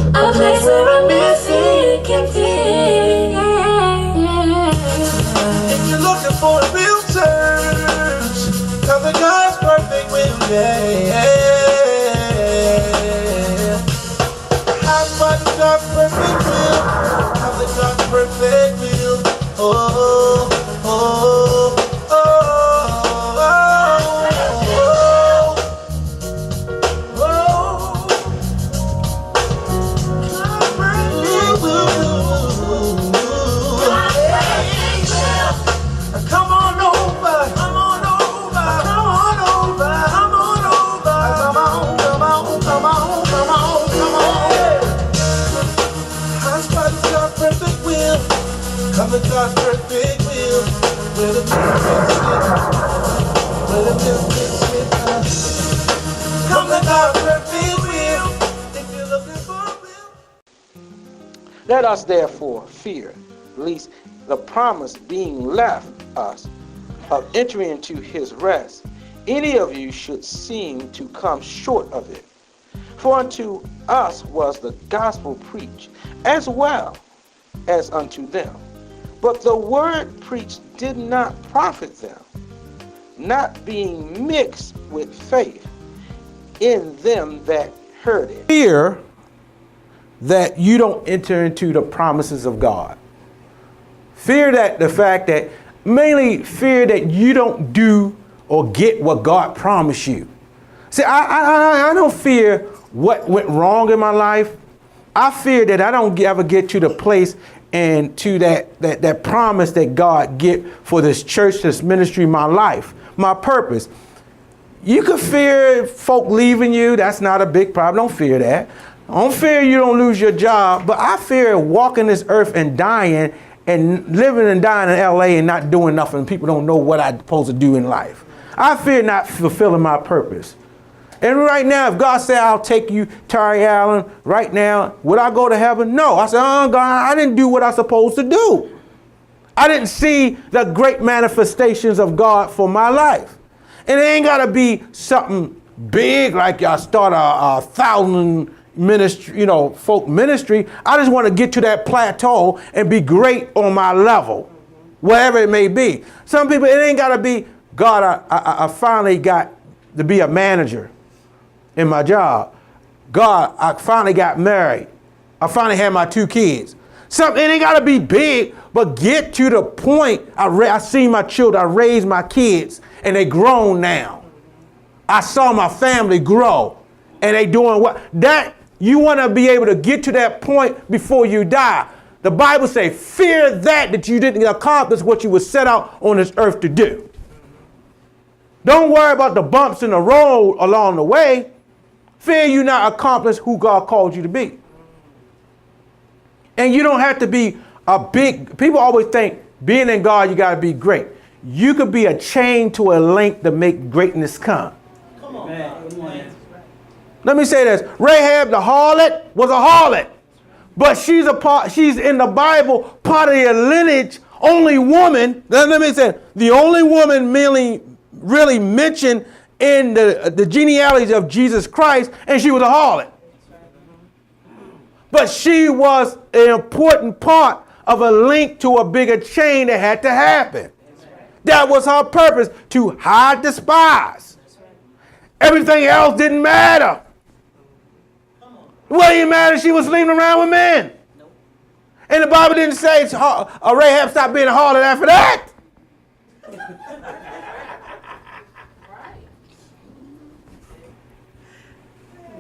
A place where I'm missing can be. If you're looking for a real church, come to God's perfect will, yeah. How's God's perfect will? Come to God's perfect will. Oh, oh, oh, oh, oh, oh. Come on over, come on over, come on over, come on over, come on, come on, come on, come on, come on. How's God's perfect will? Come to God's perfect will. Where the come to God's perfect will. If you're looking for a will. Let us therefore fear, lest the promise being left us of entering into his rest, any of you should seem to come short of it. For unto us was the gospel preached, as well as unto them. But the word preached did not profit them, not being mixed with faith in them that heard it. Fear that you don't enter into the promises of God. Fear that the fact that, mainly fear that you don't do or get what God promised you. See, I don't fear what went wrong in my life. I fear that I don't ever get to the place and to that promise that God get for this church, this ministry, my life, my purpose. You could fear folk leaving you. That's not a big problem. Don't fear that. I don't fear you don't lose your job, but I fear walking this earth and dying and living and dying in LA and not doing nothing. People don't know what I'm supposed to do in life. I fear not fulfilling my purpose. And right now, if God said, I'll take you, Tari Allen, right now, would I go to heaven? No. I said, oh, God, I didn't do what I'm supposed to do. I didn't see the great manifestations of God for my life. And it ain't got to be something big like y'all start a 1,000 ministry, folk ministry. I just want to get to that plateau and be great on my level, wherever it may be. Some people, it ain't got to be, God, I finally got to be a manager in my job. God, I finally got married. I finally had my 2 kids. Something, it ain't got to be big, but get to the point. I see my children, I raised my kids, and they grown now. I saw my family grow, and they doing what? That, you want to be able to get to that point before you die. The Bible says, fear that you didn't accomplish what you were set out on this earth to do. Don't worry about the bumps in the road along the way. Fear you not accomplish who God called you to be. And you don't have to be a big, people always think being in God, you got to be great. You could be a chain to a link to make greatness come. Come on. Amen. Let me say this. Rahab the harlot was a harlot, but she's in the Bible, part of the lineage, only woman. Let me say, the only woman really mentioned in the genealogy of Jesus Christ, and she was a harlot. But she was an important part of a link to a bigger chain that had to happen. That was her purpose, to hide the spies. Everything else didn't matter. What didn't matter? She was sleeping around with men. And the Bible didn't say Rahab stopped being a harlot after that.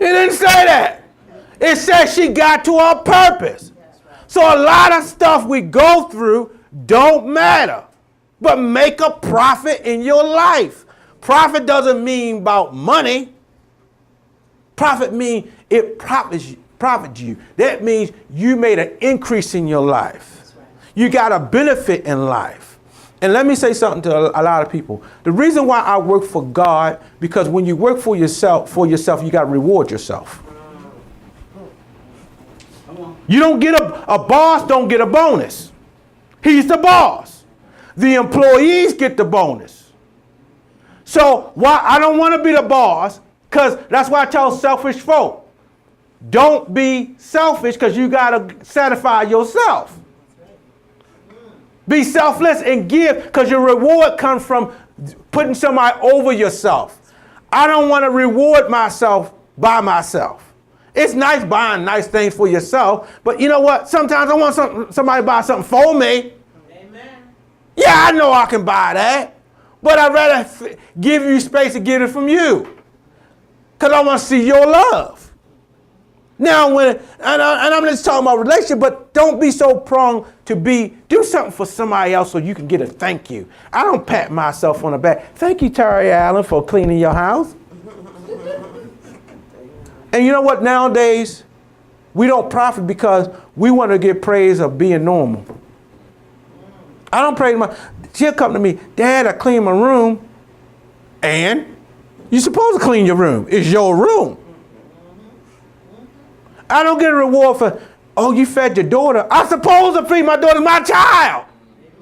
It didn't say that. It says she got to her purpose. So a lot of stuff we go through don't matter, but make a profit in your life. Profit doesn't mean about money. Profit means it profits you. That means you made an increase in your life. You got a benefit in life. And let me say something to a lot of people. The reason why I work for God, because when you work for yourself, you got to reward yourself. You don't get a boss don't get a bonus. He's the boss. The employees get the bonus. So why I don't want to be the boss, because that's why I tell selfish folk, don't be selfish because you got to satisfy yourself. Be selfless and give because your reward comes from putting somebody over yourself. I don't want to reward myself by myself. It's nice buying nice things for yourself, but you know what? Sometimes I want somebody to buy something for me. Amen. Yeah, I know I can buy that, but I'd rather give you space to get it from you because I want to see your love. Now, and I'm just talking about relationship, but don't be so prone to do something for somebody else so you can get a thank you. I don't pat myself on the back. Thank you, Terry Allen, for cleaning your house. And you know what? Nowadays, we don't profit because we want to get praise of being normal. I don't praise she'll come to me, Dad, I cleaned my room. And you're supposed to clean your room. It's your room. I don't get a reward for, oh, you fed your daughter. I'm supposed to feed my daughter, my child.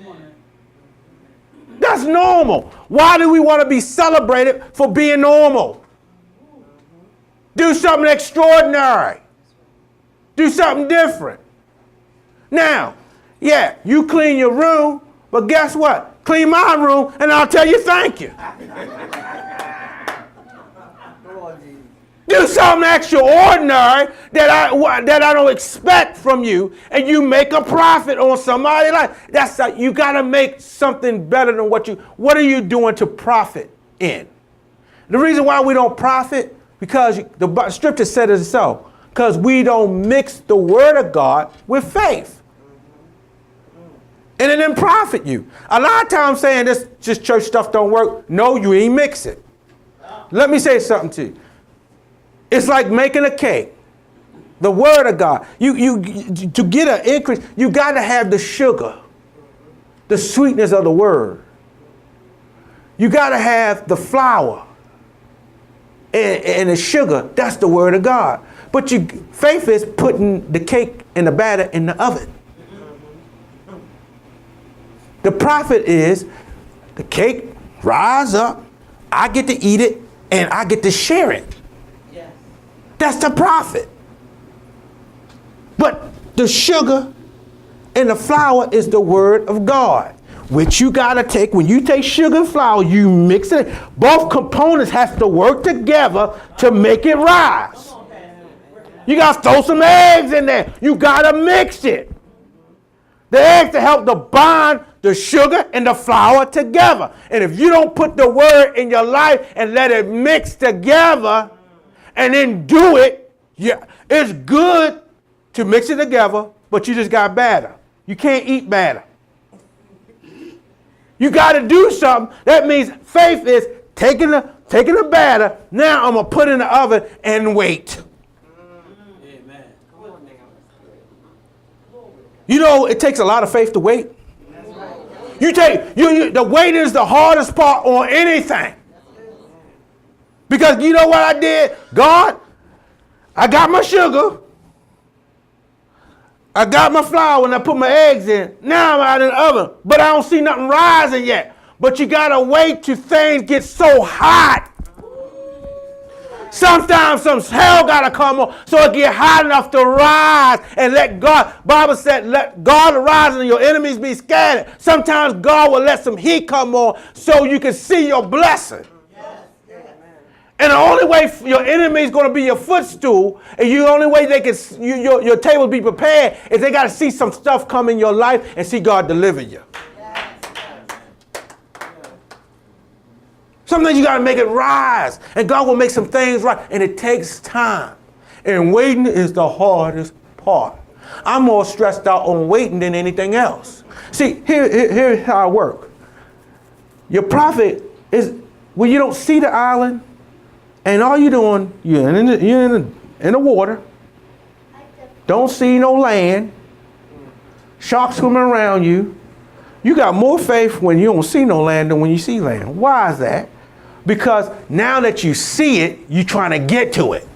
Amen. That's normal. Why do we want to be celebrated for being normal? Do something extraordinary. Do something different. Now, yeah, you clean your room, but guess what? Clean my room and I'll tell you thank you. Do something extraordinary that I don't expect from you, and you make a profit on somebody's life. You got to make something better than what are you doing to profit in? The reason why we don't profit, because the scripture said it so, because we don't mix the word of God with faith. And it didn't profit you. A lot of times saying this just church stuff don't work. No, you ain't mix it. Let me say something to you. It's like making a cake. The word of God. You to get an increase, you got to have the sugar, the sweetness of the word. You got to have the flour and the sugar. That's the word of God. But faith is putting the cake and the batter in the oven. The profit is the cake rise up, I get to eat it, and I get to share it. That's the profit. But the sugar and the flour is the word of God, which you got to take. When you take sugar and flour, you mix it. Both components have to work together to make it rise. You got to throw some eggs in there. You got to mix it. The eggs to help to bond the sugar and the flour together. And if you don't put the word in your life and let it mix together, and then do it, yeah, it's good to mix it together, but you just got batter. You can't eat batter. You got to do something. That means faith is taking the batter. Now I'm going to put it in the oven and wait. Amen. You know, it takes a lot of faith to wait. The waiting is the hardest part on anything. Because you know what I did? God, I got my sugar. I got my flour and I put my eggs in. Now I'm out in the oven, but I don't see nothing rising yet. But you got to wait till things get so hot. Sometimes some hell got to come on so it get hot enough to rise and let God. Bible said, let God arise and your enemies be scattered. Sometimes God will let some heat come on so you can see your blessing. And the only way your enemy is going to be your footstool, and the only way they can your table be prepared is they got to see some stuff come in your life and see God deliver you. Sometimes you got to make it rise, and God will make some things right, and it takes time. And waiting is the hardest part. I'm more stressed out on waiting than anything else. See, here's how it works. Your profit is when you don't see the island. And all you're doing, you're in the water, don't see no land, sharks swimming around you. You got more faith when you don't see no land than when you see land. Why is that? Because now that you see it, you're trying to get to it.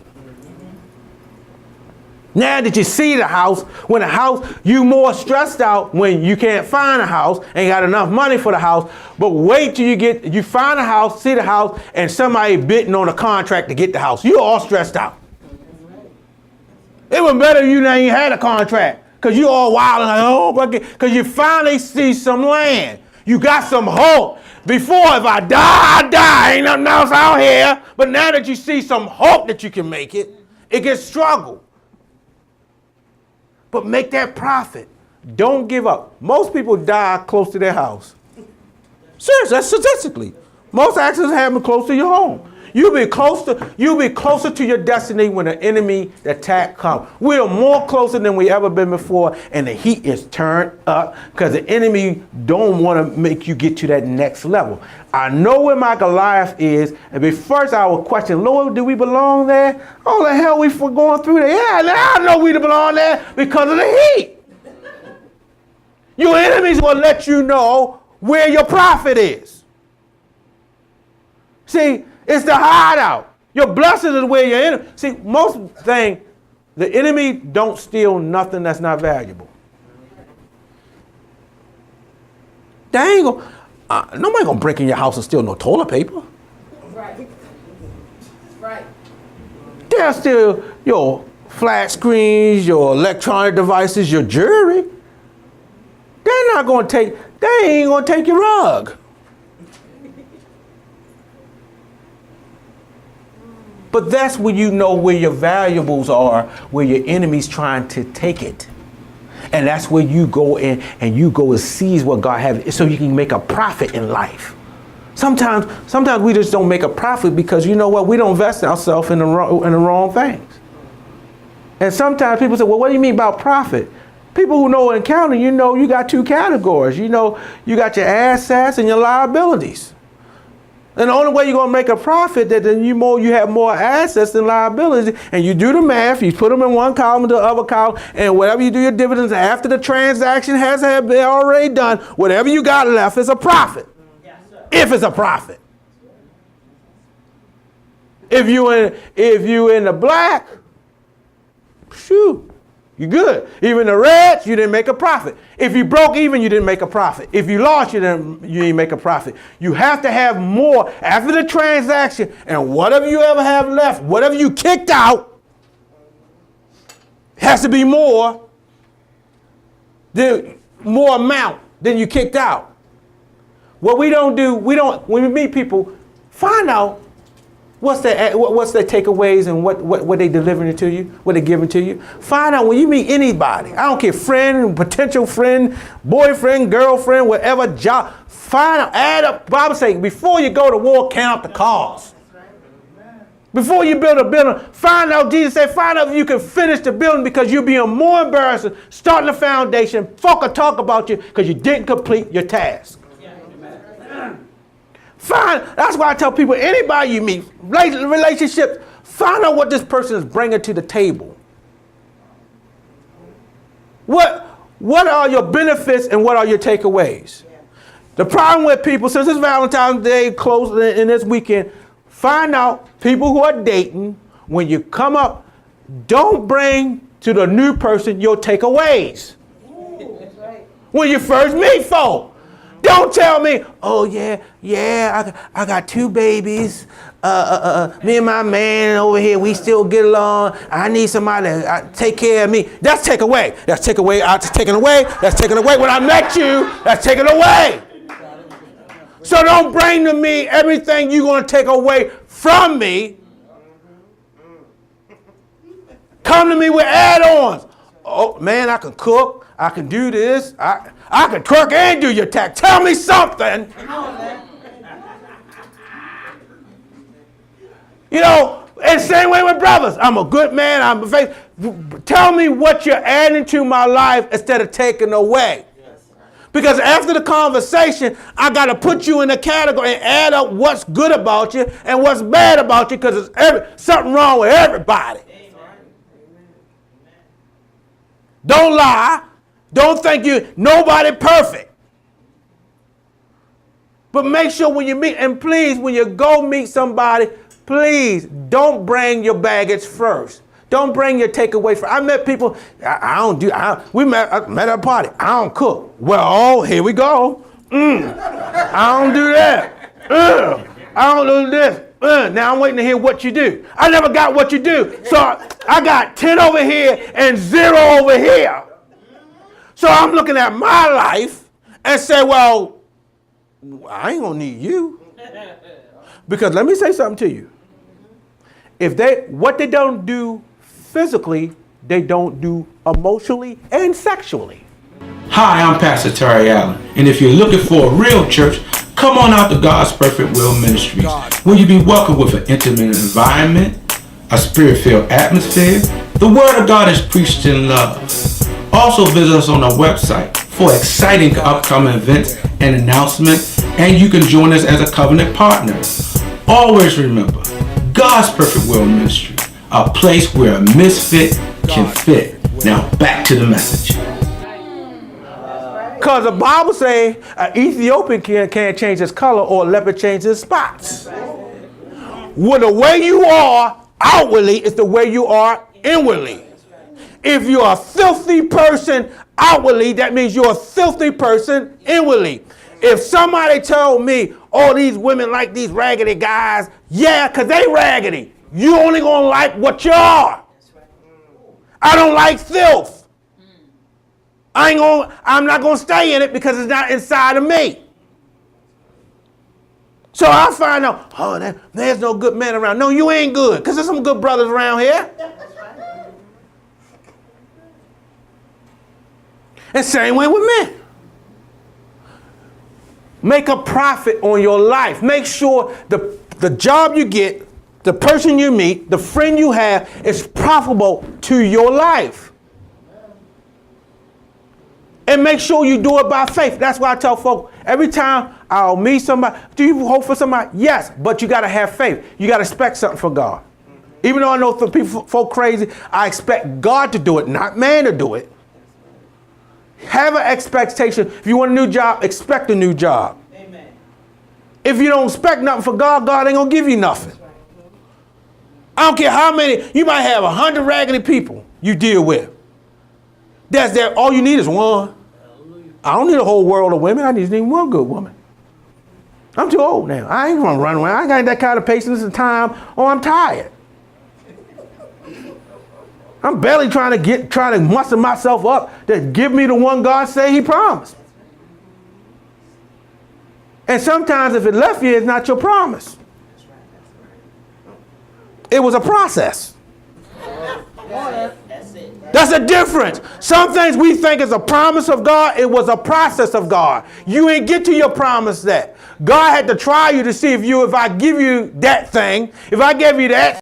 Now that you see the house, you more stressed out when you can't find a house, ain't got enough money for the house, but wait till you find a house, see the house, and somebody bidding on a contract to get the house. You're all stressed out. It was better you ain't had a contract because you all wild and like, oh, because you finally see some land. You got some hope. Before, if I die, I die. Ain't nothing else out here. But now that you see some hope that you can make it, it gets struggle. But make that profit. Don't give up. Most people die close to their house. Seriously, that's statistically. Most accidents happen close to your home. You'll be closer to your destiny when the enemy attack comes. We are more closer than we ever been before, and the heat is turned up because the enemy don't want to make you get to that next level. I know where my Goliath is, and first I will question, Lord, do we belong there? Oh, the hell we for going through there? Yeah, now I know we belong there because of the heat. Your enemies will let you know where your profit is. See, it's the hideout. Your blessings is where your enemy. See, most thing, the enemy don't steal nothing that's not valuable. They ain't gonna, nobody gonna break in your house and steal no toilet paper. Right. Right. They'll steal your flat screens, your electronic devices, your jewelry. They ain't gonna take your rug. But that's when you know where your valuables are, where your enemy's trying to take it. And that's where you go in and you go and seize what God has so you can make a profit in life. Sometimes we just don't make a profit because you know what? We don't invest ourselves in the wrong things. And sometimes people say, well, what do you mean about profit? People who know accounting, you know you got two categories. You know you got your assets and your liabilities. And the only way you're gonna make a profit that then you have more assets than liabilities, and you do the math, you put them in one column to the other column, and whatever you do your dividends after the transaction has been already done, whatever you got left is a profit. Yes, if it's a profit. If you in the black, shoot. You're good. Even the reds, you didn't make a profit. If you broke even, you didn't make a profit. If you lost, you didn't make a profit. You have to have more after the transaction, and whatever you ever have left, whatever you kicked out, has to be more amount than you kicked out. What we don't do, when we meet people, find out what's their takeaways and what they delivering to you, what they giving to you. Find out when you meet anybody. I don't care, friend, potential friend, boyfriend, girlfriend, whatever job. Find out, add up. Bible says before you go to war, count the cost. Before you build a building, find out. Jesus said, find out if you can finish the building because you'll be more embarrassed starting the foundation. Folk will talk about you because you didn't complete your task. That's why I tell people, anybody you meet, relationships, find out what this person is bringing to the table. What are your benefits and what are your takeaways? Yeah. The problem with people, since it's Valentine's Day close in this weekend, find out people who are dating, when you come up, don't bring to the new person your takeaways. Ooh, that's right. When you first meet folk. Don't tell me, oh yeah, I got 2 babies. Me and my man over here, we still get along. I need somebody to take care of me. That's take away. That's take away. That's taken away. That's taken away. When I met you, that's taken away. So don't bring to me everything you're going to take away from me. Come to me with add-ons. Oh man, I can cook. I can do this. I can twerk and do your tax. Tell me something. You know, and same way with brothers. I'm a good man. I'm a faith. Tell me what you're adding to my life instead of taking away. Because after the conversation, I got to put you in a category and add up what's good about you and what's bad about you because there's something wrong with everybody. Don't lie. Don't think nobody perfect. But make sure when you meet, and please, when you go meet somebody, please don't bring your baggage first. Don't bring your takeaway first. I met people, we met at a party. I don't cook. Well, here we go. I don't do that. I don't do this. Now I'm waiting to hear what you do. I never got what you do. So I got 10 over here and 0 over here. So I'm looking at my life and say, well, I ain't gonna need you. Because let me say something to you. What they don't do physically, they don't do emotionally and sexually. Hi, I'm Pastor Terry Allen, and if you're looking for a real church, come on out to God's Perfect Will Ministries, where you'll be welcomed with an intimate environment, a spirit-filled atmosphere. The Word of God is preached in love. Also visit us on our website for exciting upcoming events and announcements, and you can join us as a covenant partner. Always remember, God's Perfect Will Ministry, a place where a misfit can fit. Now back to the message. Because the Bible says an Ethiopian can't change his color or a leopard change his spots. Well, the way you are outwardly is the way you are inwardly. If you're a filthy person outwardly, that means you're a filthy person inwardly. If somebody told me, oh, these women like these raggedy guys, yeah, because they raggedy. You only going to like what you are. I don't like filth. I'm not going to stay in it because it's not inside of me. So I find out, oh, there's no good men around. No, you ain't good because there's some good brothers around here. And same way with men. Make a profit on your life. Make sure the job you get, the person you meet, the friend you have is profitable to your life. And make sure you do it by faith. That's why I tell folks, every time I'll meet somebody, do you hope for somebody? Yes, but you got to have faith. You got to expect something from God. Even though I know folk crazy, I expect God to do it, not man to do it. Have an expectation. If you want a new job, expect a new job. Amen. If you don't expect nothing from God, God ain't going to give you nothing. I don't care how many, you might have 100 raggedy people you deal with. All you need is one. I don't need a whole world of women. I just need one good woman. I'm too old now. I ain't going to run around. I ain't got that kind of patience and time, or I'm tired. I'm barely trying to muster myself up to give me the one God say he promised. And sometimes if it left you, it's not your promise. It was a process. That's a difference. Some things we think is a promise of God. It was a process of God. You ain't get to your promise yet. God had to try you to see if I give you that thing, if I give you that